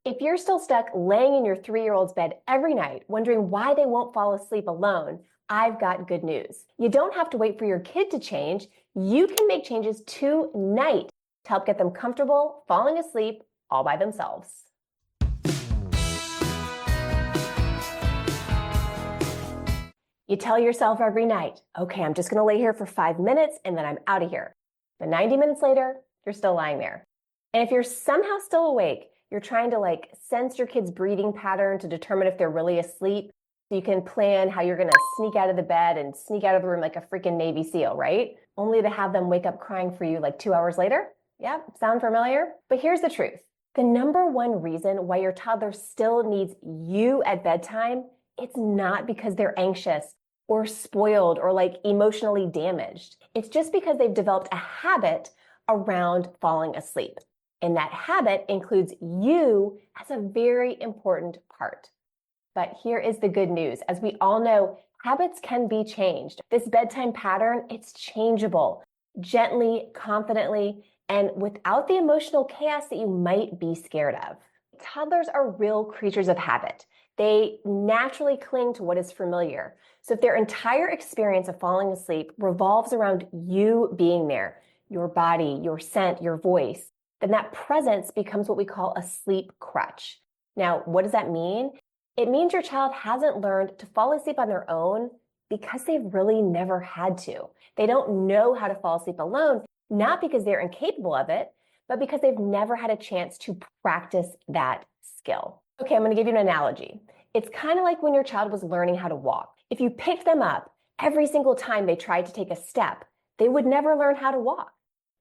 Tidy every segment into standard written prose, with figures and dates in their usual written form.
If you're still stuck laying in your 3-year-old's bed every night, wondering why they won't fall asleep alone, I've got good news. You don't have to wait for your kid to change. You can make changes tonight to help get them comfortable falling asleep all by themselves. You tell yourself every night, okay, I'm just gonna lay here for 5 minutes and then I'm out of here. But 90 minutes later, you're still lying there. And if you're somehow still awake, you're trying to sense your kid's breathing pattern to determine if they're really asleep. So you can plan how you're gonna sneak out of the bed and sneak out of the room like a freaking Navy SEAL, right? Only to have them wake up crying for you like 2 hours later. Yeah, sound familiar? But here's the truth. The number one reason why your toddler still needs you at bedtime, it's not because they're anxious or spoiled or emotionally damaged. It's just because they've developed a habit around falling asleep. And that habit includes you as a very important part. But here is the good news. As we all know, habits can be changed. This bedtime pattern, it's changeable, gently, confidently, and without the emotional chaos that you might be scared of. Toddlers are real creatures of habit. They naturally cling to what is familiar. So if their entire experience of falling asleep revolves around you being there, your body, your scent, your voice, then that presence becomes what we call a sleep crutch. Now, what does that mean? It means your child hasn't learned to fall asleep on their own because they've really never had to. They don't know how to fall asleep alone, not because they're incapable of it, but because they've never had a chance to practice that skill. Okay, I'm gonna give you an analogy. It's kind of like when your child was learning how to walk. If you picked them up every single time they tried to take a step, they would never learn how to walk,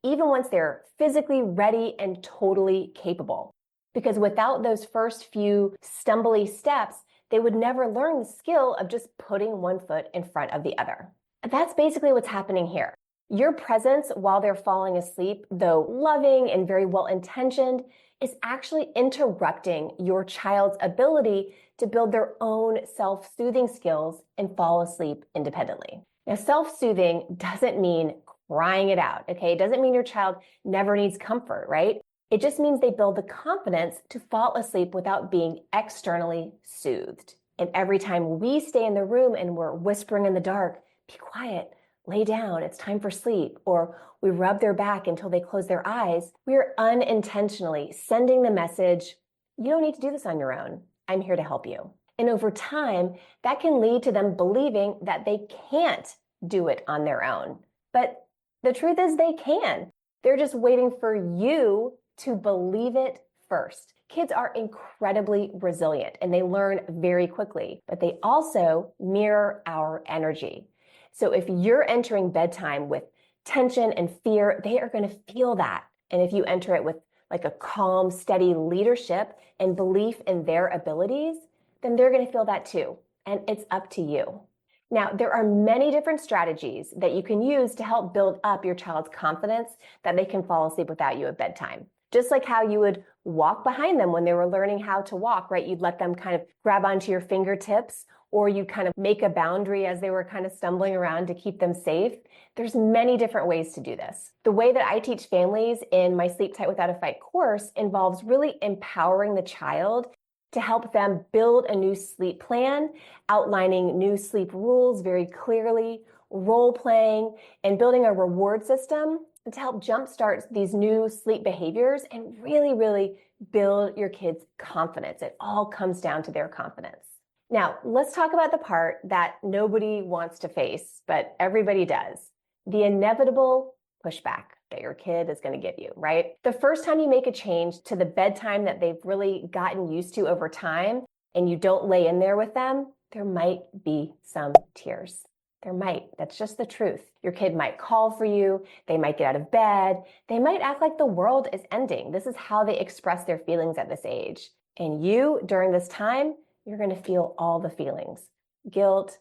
even once they're physically ready and totally capable. Because without those first few stumbly steps, they would never learn the skill of just putting one foot in front of the other. That's basically what's happening here. Your presence while they're falling asleep, though loving and very well-intentioned, is actually interrupting your child's ability to build their own self-soothing skills and fall asleep independently. Now, self-soothing doesn't mean crying it out, okay? It doesn't mean your child never needs comfort, right? It just means they build the confidence to fall asleep without being externally soothed. And every time we stay in the room and we're whispering in the dark, be quiet, lay down, it's time for sleep, or we rub their back until they close their eyes, we're unintentionally sending the message, you don't need to do this on your own. I'm here to help you. And over time, that can lead to them believing that they can't do it on their own. But the truth is they can. They're just waiting for you to believe it first. Kids are incredibly resilient and they learn very quickly, but they also mirror our energy. So if you're entering bedtime with tension and fear, they are going to feel that. And if you enter it with a calm, steady leadership and belief in their abilities, then they're going to feel that too. And it's up to you. Now, there are many different strategies that you can use to help build up your child's confidence that they can fall asleep without you at bedtime. Just like how you would walk behind them when they were learning how to walk, right? You'd let them kind of grab onto your fingertips, or you kind of make a boundary as they were kind of stumbling around to keep them safe. There's many different ways to do this. The way that I teach families in my Sleep Tight Without a Fight course involves really empowering the child to help them build a new sleep plan, outlining new sleep rules very clearly, role playing, and building a reward system to help jumpstart these new sleep behaviors and really, really build your kids' confidence. It all comes down to their confidence. Now, let's talk about the part that nobody wants to face, but everybody does. The inevitable pushback that your kid is going to give you, right? The first time you make a change to the bedtime that they've really gotten used to over time and you don't lay in there with them, there might be some tears. There might. That's just the truth. Your kid might call for you. They might get out of bed. They might act like the world is ending. This is how they express their feelings at this age. And you, during this time, you're going to feel all the feelings. Guilt,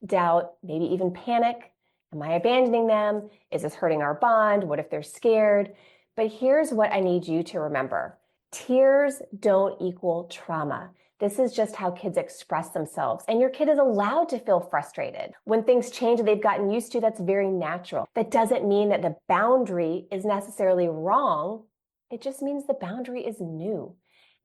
doubt, maybe even panic. Am I abandoning them? Is this hurting our bond? What if they're scared? But here's what I need you to remember. Tears don't equal trauma. This is just how kids express themselves. And your kid is allowed to feel frustrated. When things change that they've gotten used to, that's very natural. That doesn't mean that the boundary is necessarily wrong. It just means the boundary is new.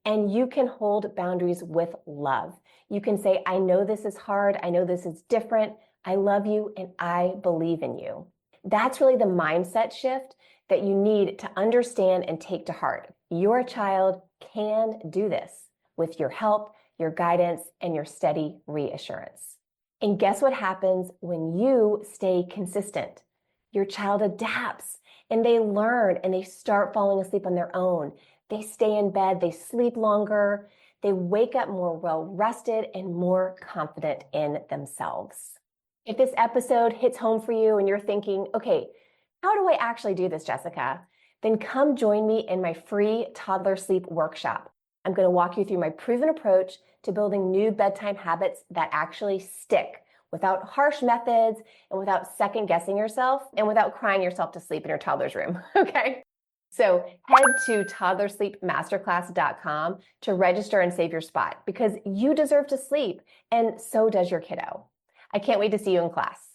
And you can hold boundaries with love. You can say, I know this is hard. I know this is different. I love you and I believe in you. That's really the mindset shift that you need to understand and take to heart. Your child can do this with your help, your guidance, and your steady reassurance. And guess what happens when you stay consistent? Your child adapts and they learn and they start falling asleep on their own. They stay in bed, they sleep longer, they wake up more well-rested and more confident in themselves. If this episode hits home for you and you're thinking, okay, how do I actually do this, Jessica? Then come join me in my free Toddler Sleep Workshop. I'm going to walk you through my proven approach to building new bedtime habits that actually stick without harsh methods and without second guessing yourself and without crying yourself to sleep in your toddler's room, okay? So head to toddlersleepmasterclass.com to register and save your spot because you deserve to sleep and so does your kiddo. I can't wait to see you in class.